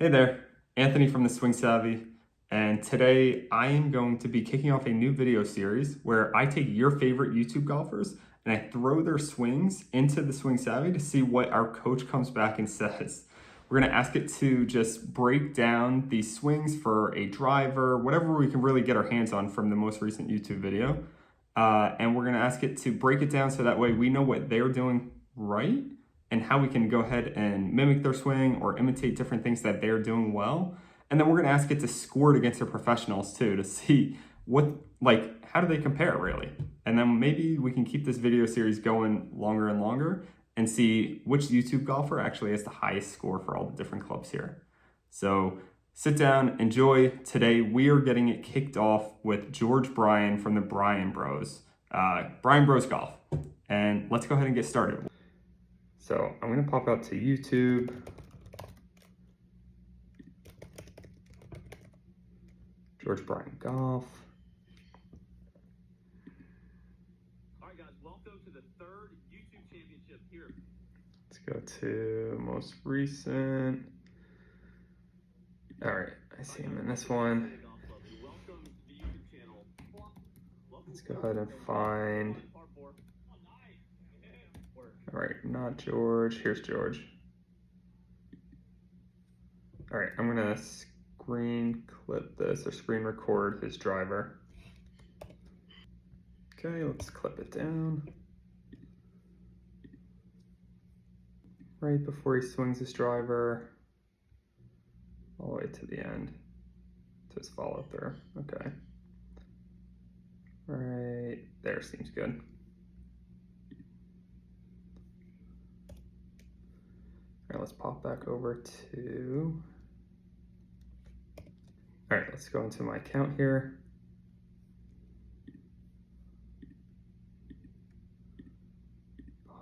Hey there, Anthony from the Swing Savvy, and today I am going to be kicking off a new video series where I take your favorite YouTube golfers and I throw their swings into the Swing Savvy to see what our coach comes back and says. We're going to ask it to just break down these swings for a driver, whatever we can really get our hands on from the most recent YouTube video. And we're going to ask it to break it down so that way we know what they're doing right and how we can go ahead and mimic their swing or imitate different things that they're doing well. And then we're going to ask it to score it against their professionals too to see how do they compare really. And then maybe we can keep this video series going longer and longer and see which YouTube golfer actually has the highest score for all the different clubs here. So sit down, enjoy. Today we are getting it kicked off with George Bryan from the Bryan Bros, Bryan Bros Golf. And let's go ahead and get started. So I'm going to pop out to YouTube. George Bryan Golf. All right, guys, welcome to the third YouTube championship here. Let's go to most recent. All right, I see him in this one. Welcome to the YouTube channel. Let's go ahead and find. All right, not George. Here's George. All right, I'm gonna screen clip this or screen record his driver. Okay, let's clip it down. Right before he swings his driver, all the way to the end, to his follow through. Okay. Right there seems good. All right, let's pop back over to, all right, let's go into my account here.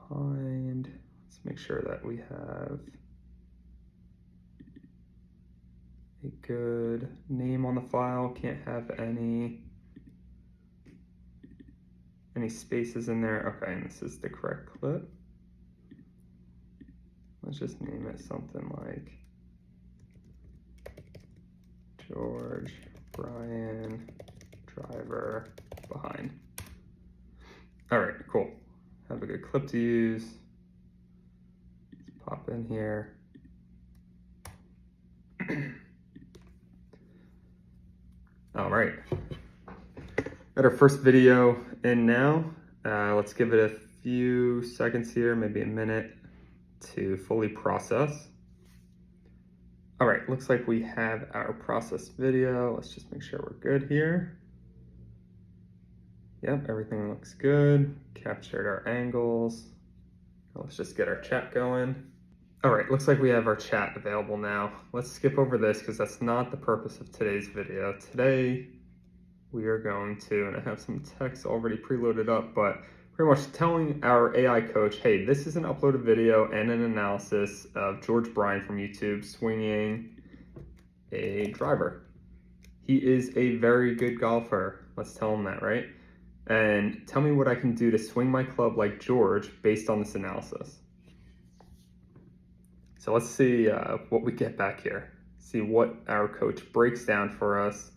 Behind, let's make sure that we have a good name on the file. Can't have any spaces in there. Okay, and this is the correct clip. Let's just name it something like George Bryan driver behind. All right, cool. Have a good clip to use. Let's pop in here. All right. Got our first video in now. Let's give it a few seconds here, maybe a minute, to fully process. All right, looks like we have our process video. Let's just make sure we're good here. Yep, everything looks good. Captured our angles. Let's just get our chat going. All right, looks like we have our chat available now. Let's skip over this because that's not the purpose of today's video. Today, we are going to, and I have some text already preloaded up, but pretty much telling our AI coach, hey, this is an uploaded video and an analysis of George Bryan from YouTube swinging a driver. He is a very good golfer. Let's tell him that, right? And tell me what I can do to swing my club like George based on this analysis. So let's see what we get back here. See what our coach breaks down for us,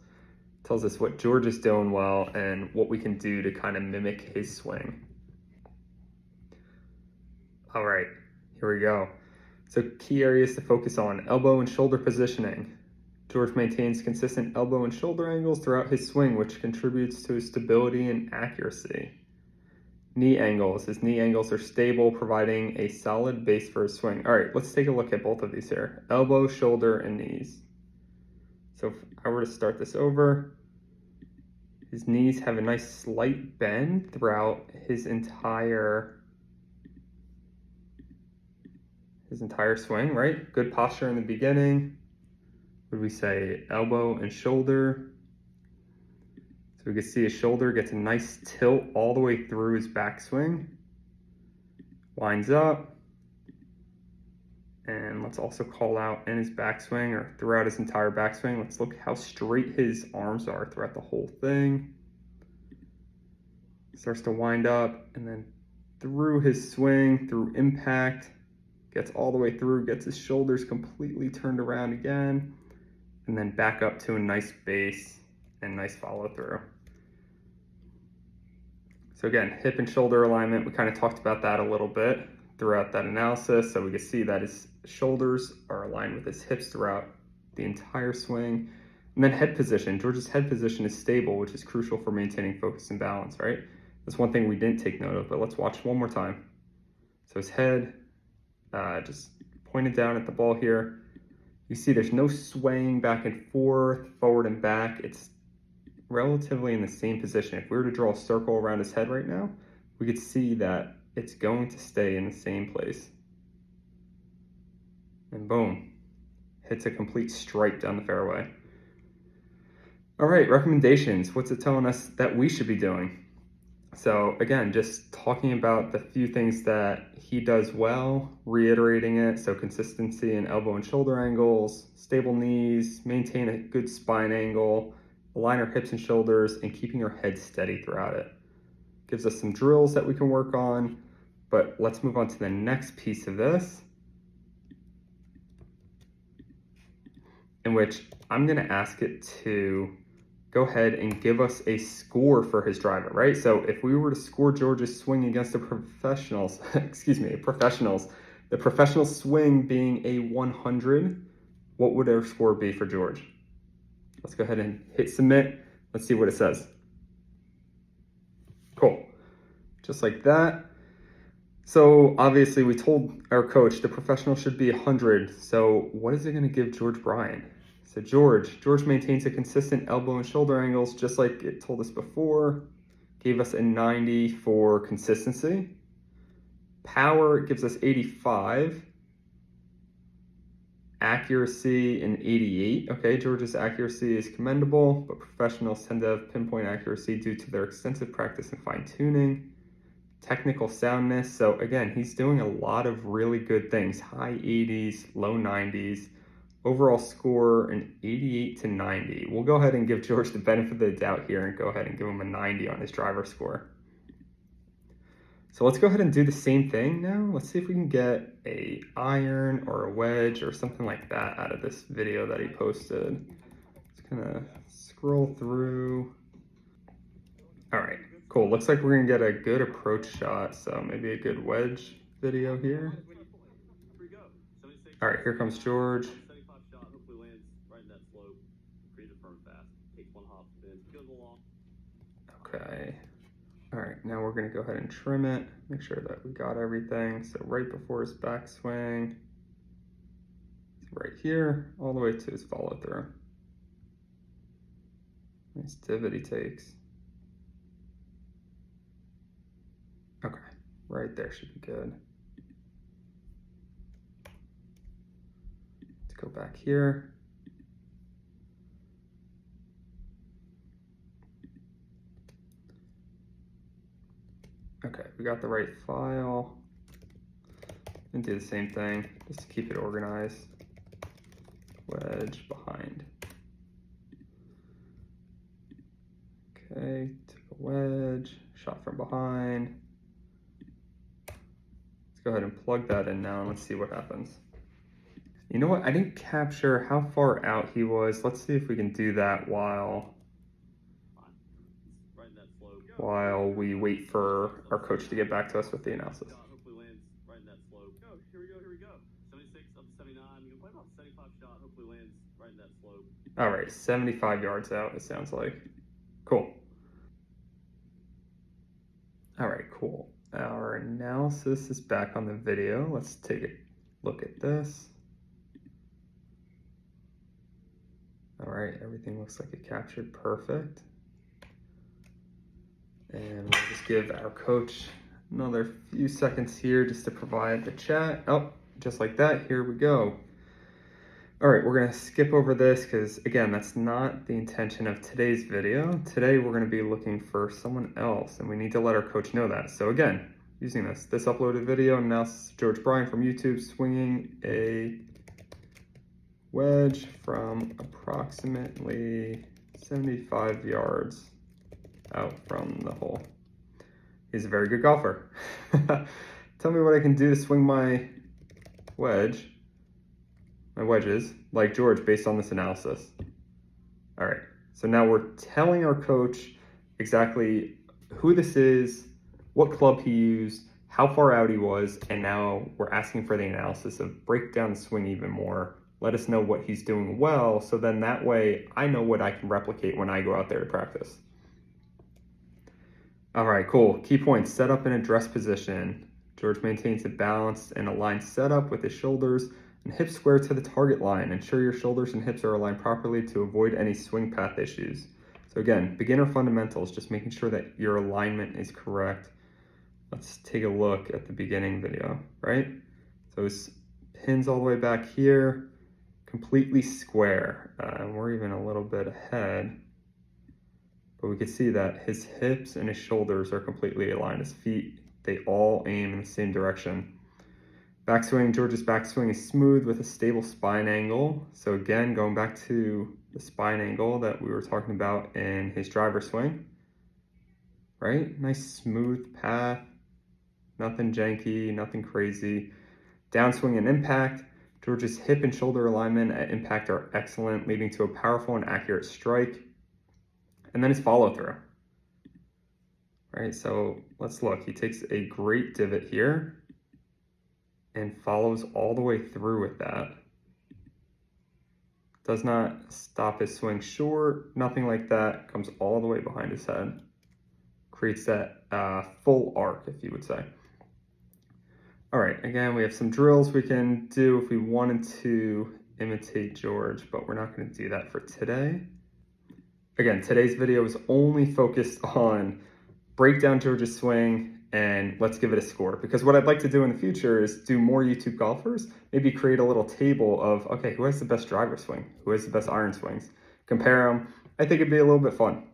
tells us what George is doing well and what we can do to kind of mimic his swing. All right, here we go. So key areas to focus on: elbow and shoulder positioning. George maintains consistent elbow and shoulder angles throughout his swing, which contributes to his stability and accuracy. Knee angles. His knee angles are stable, providing a solid base for his swing. All right, let's take a look at both of these here. Elbow, shoulder, and knees. So if I were to start this over, his knees have a nice slight bend throughout his entire swing, right? Good posture in the beginning. Would we say elbow and shoulder? So we can see his shoulder gets a nice tilt all the way through his backswing. Winds up. And let's also call out in his backswing or throughout his entire backswing. Let's look how straight his arms are throughout the whole thing. Starts to wind up and then through his swing, through impact, gets all the way through, gets his shoulders completely turned around again, and then back up to a nice base and nice follow through. So again, hip and shoulder alignment, we kind of talked about that a little bit throughout that analysis. So we can see that his shoulders are aligned with his hips throughout the entire swing. And then head position, George's head position is stable, which is crucial for maintaining focus and balance, right? That's one thing we didn't take note of, but let's watch one more time. So his head just pointed down at the ball here. You see there's no swaying back and forth, forward and back. It's relatively in the same position. If we were to draw a circle around his head right now, we could see that it's going to stay in the same place. And boom, hits a complete stripe down the fairway. All right, recommendations. What's it telling us that we should be doing? So again, just talking about the few things that he does well, reiterating it. So consistency in elbow and shoulder angles, stable knees, maintain a good spine angle, align our hips and shoulders, and keeping our head steady throughout it. Gives us some drills that we can work on, but let's move on to the next piece of this, in which I'm gonna ask it to go ahead and give us a score for his driver, right? So if we were to score George's swing against the professionals, the professional swing being a 100, what would our score be for George? Let's go ahead and hit submit. Let's see what it says. Cool, just like that. So obviously we told our coach the professional should be 100. So what is it gonna give George Bryan? So George maintains a consistent elbow and shoulder angles, just like it told us before. Gave us a 90 for consistency. Power gives us 85. Accuracy an 88. Okay, George's accuracy is commendable, but professionals tend to have pinpoint accuracy due to their extensive practice and fine tuning. Technical soundness, so again, he's doing a lot of really good things. High 80s, low 90s. Overall score an 88 to 90. We'll go ahead and give George the benefit of the doubt here and go ahead and give him a 90 on his driver score. So let's go ahead and do the same thing now. Let's see if we can get a iron or a wedge or something like that out of this video that he posted. Just gonna scroll through. All right, cool. Looks like we're gonna get a good approach shot. So maybe a good wedge video here. All right, here comes George. Okay. All right, now we're gonna go ahead and trim it, make sure that we got everything. So right before his backswing, right here, all the way to his follow through. Nice divot he takes. Okay, right there should be good. Let's go back here. Okay, we got the right file. And do the same thing, just to keep it organized. Wedge behind. Okay, take a wedge, shot from behind. Let's go ahead and plug that in now and let's see what happens. You know what, I didn't capture how far out he was. Let's see if we can do that while we wait for our coach to get back to us with the analysis. Hopefully lands right in that slope. Go, here we go. 76 up to 79. You can play about 75 shot. Hopefully lands right in that slope. All right, 75 yards out, it sounds like. Cool. All right, cool. Our analysis is back on the video. Let's take a look at this. All right, everything looks like it captured perfect. And we'll just give our coach another few seconds here just to provide the chat. Oh, just like that, here we go. All right, we're gonna skip over this because again, that's not the intention of today's video. Today, we're gonna be looking for someone else and we need to let our coach know that. So again, using this uploaded video, and now George Bryan from YouTube swinging a wedge from approximately 75 yards out from the hole. He's a very good golfer. Tell me what I can do to swing my wedges like George based on this analysis. All right, so now we're telling our coach exactly who this is, what club he used, how far out he was, and now we're asking for the analysis of break down the swing even more. Let us know what he's doing well, so then that way I know what I can replicate when I go out there to practice. All right, cool. Key points: set up in a dress position. George maintains a balanced and aligned setup with his shoulders and hips square to the target line. Ensure your shoulders and hips are aligned properly to avoid any swing path issues. So again, beginner fundamentals, just making sure that your alignment is correct. Let's take a look at the beginning video, right? So his pins all the way back here, completely square. And we're even a little bit ahead. But we can see that his hips and his shoulders are completely aligned. His feet, they all aim in the same direction. Backswing, George's backswing is smooth with a stable spine angle. So again, going back to the spine angle that we were talking about in his driver swing, right? Nice smooth path, nothing janky, nothing crazy. Downswing and impact, George's hip and shoulder alignment at impact are excellent, leading to a powerful and accurate strike. And then his follow through. Right, so let's look. He takes a great divot here and follows all the way through with that. Does not stop his swing short, nothing like that. Comes all the way behind his head. Creates that full arc, if you would say. All right, again, we have some drills we can do if we wanted to imitate George, but we're not going to do that for today. Again, today's video is only focused on break down George's swing and let's give it a score. Because what I'd like to do in the future is do more YouTube golfers, maybe create a little table of, okay, who has the best driver swing? Who has the best iron swings? Compare them. I think it'd be a little bit fun.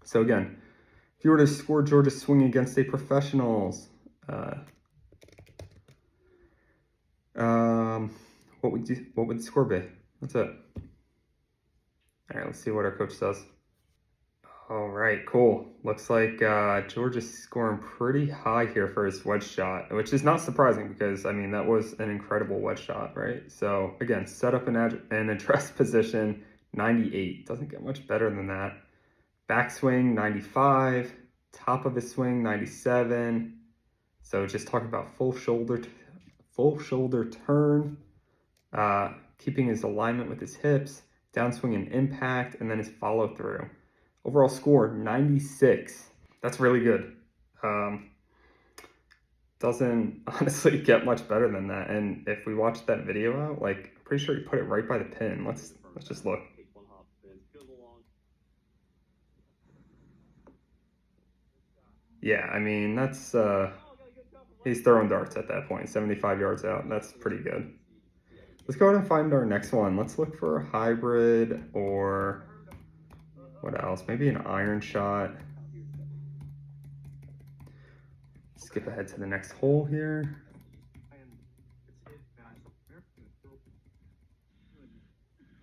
So again, if you were to score George's swing against a professionals, what would the score be? That's it. All right, let's see what our coach says. All right, cool. Looks like George is scoring pretty high here for his wedge shot, which is not surprising because, I mean, that was an incredible wedge shot, right? So again, set up in address position, 98. Doesn't get much better than that. Backswing, 95. Top of his swing, 97. So just talking about full shoulder turn, keeping his alignment with his hips, downswing and impact, and then his follow through. Overall score, 96. That's really good. Doesn't honestly get much better than that. And if we watch that video out, like, I'm pretty sure he put it right by the pin. Let's just look. Yeah, I mean, that's, he's throwing darts at that point, 75 yards out. That's pretty good. Let's go ahead and find our next one. Let's look for a hybrid or what else? Maybe an iron shot. Skip ahead to the next hole here.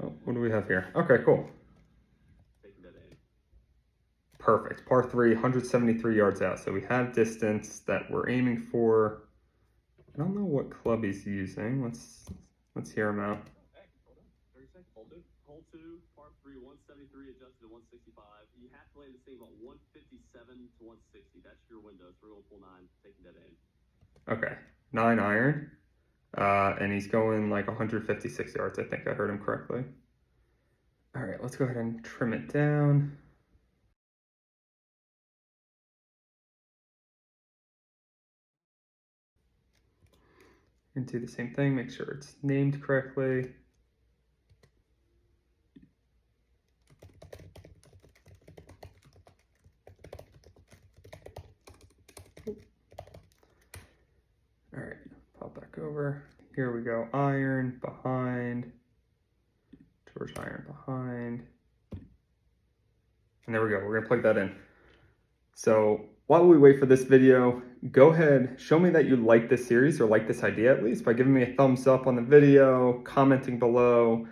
Oh, what do we have here? Okay, cool. Perfect. Par 3, 173 yards out. So we have distance that we're aiming for. I don't know what club he's using. Let's hear him out. Hole 2, par 3, 173 adjusted to 165. You have to land the same at 157 to 160. That's your window. 3 hole 9, taking that aim. Okay, 9 iron. And he's going like 156 yards. I think I heard him correctly. All right, let's go ahead and trim it down. And do the same thing, make sure it's named correctly. All right, pop back over. Here we go, iron, behind. George iron, behind. And there we go, we're gonna plug that in. So while we wait for this video, go ahead, show me that you like this series or like this idea at least by giving me a thumbs up on the video, commenting below,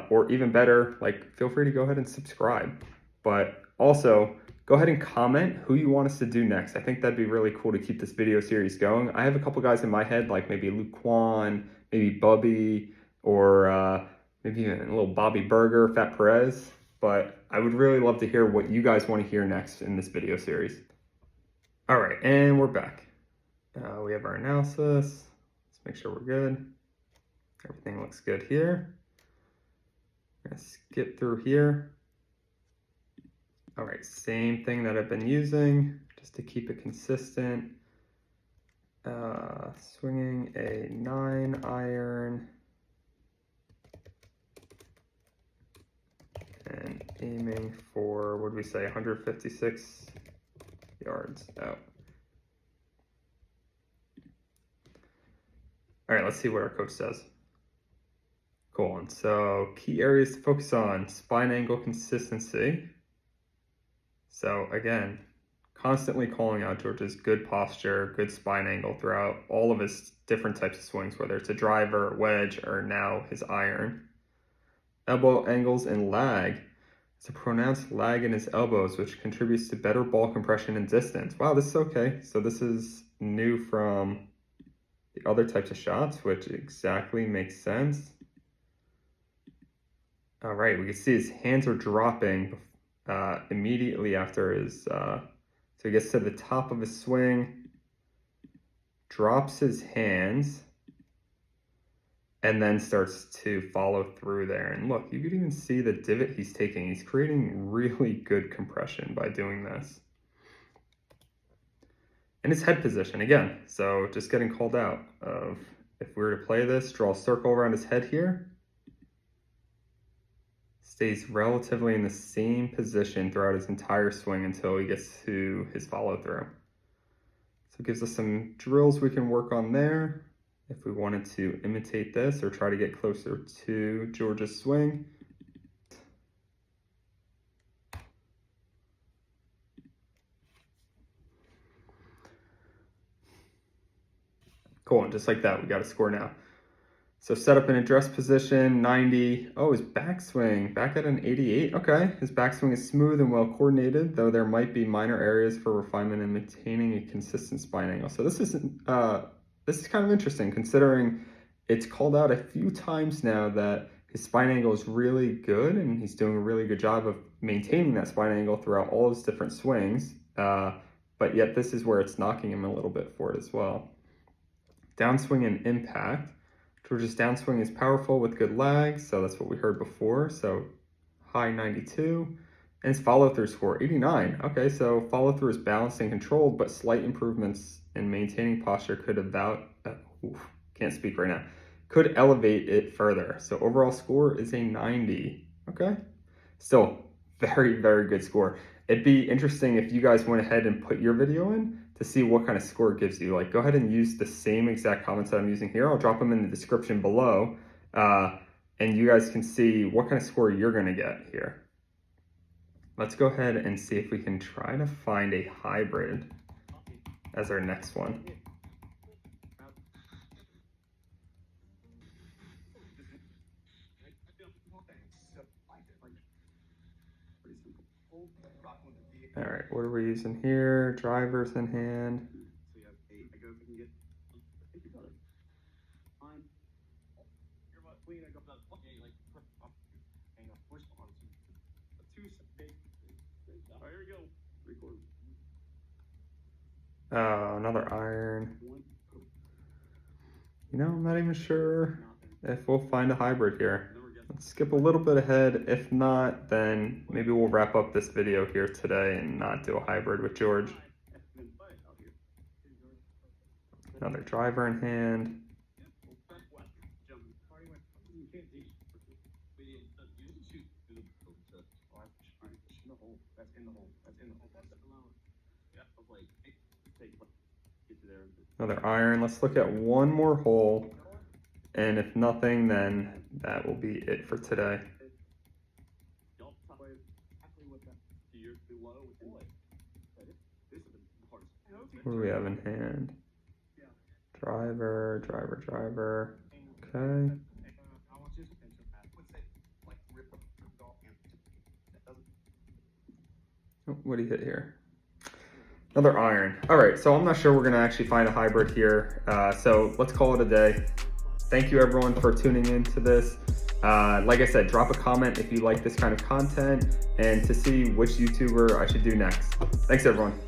or even better, like feel free to go ahead and subscribe. But also go ahead and comment who you want us to do next. I think that'd be really cool to keep this video series going. I have a couple guys in my head, like maybe Luke Kwan, maybe Bubby, or maybe even a little Bobby Burger, Fat Perez. But I would really love to hear what you guys want to hear next in this video series. All right, and we're back. We have our analysis. Let's make sure we're good. Everything looks good here. I'm gonna skip through here. All right, same thing that I've been using just to keep it consistent. Swinging a 9-iron and aiming for, what did we say, 156 yards out. All right, let's see what our coach says. Cool, and so key areas to focus on: spine angle consistency. So again, constantly calling out George's good posture, good spine angle throughout all of his different types of swings, whether it's a driver, wedge, or now his iron. Elbow angles and lag. It's a pronounced lag in his elbows, which contributes to better ball compression and distance. Wow, this is okay. So this is new from the other types of shots, which exactly makes sense. All right, we can see his hands are dropping immediately after his, so he gets to the top of his swing, drops his hands, and then starts to follow through there. And look, you can even see the divot he's taking. He's creating really good compression by doing this. And his head position, again, so just getting called out of, if we were to play this, draw a circle around his head here, stays relatively in the same position throughout his entire swing until he gets to his follow through. So it gives us some drills we can work on there if we wanted to imitate this or try to get closer to George's swing. Cool, and just like that, we got a score now. So set up in address position, 90. Oh, his backswing, back at an 88. Okay, his backswing is smooth and well coordinated, though there might be minor areas for refinement in maintaining a consistent spine angle. So this is kind of interesting, considering it's called out a few times now that his spine angle is really good, and he's doing a really good job of maintaining that spine angle throughout all his different swings. But yet this is where it's knocking him a little bit for it as well. Downswing and impact. George's downswing is powerful with good lag, so that's what we heard before. So high 92, and his follow-through score 89. Okay, so follow-through is balanced and controlled, but slight improvements in maintaining posture could can't speak right now. Could elevate it further. So overall score is a 90. Okay, still very, very good score. It'd be interesting if you guys went ahead and put your video in to see what kind of score it gives you. Like, go ahead and use the same exact comments that I'm using here. I'll drop them in the description below, and you guys can see what kind of score you're gonna get here. Let's go ahead and see if we can try to find a hybrid as our next one. All right, what are we using here? Drivers in hand. Oh, another iron. You know, I'm not even sure if we'll find a hybrid here. Let's skip a little bit ahead. If not, then maybe we'll wrap up this video here today and not do a hybrid with George. Another driver in hand. Another iron. Let's look at one more hole, and if nothing, then that will be it for today. What do we have in hand? Driver, driver, driver. Okay. What do you hit here? Another iron. All right, so I'm not sure we're gonna actually find a hybrid here. So let's call it a day. Thank you everyone for tuning in to this. Like I said, drop a comment if you like this kind of content and to see which YouTuber I should do next. Thanks everyone.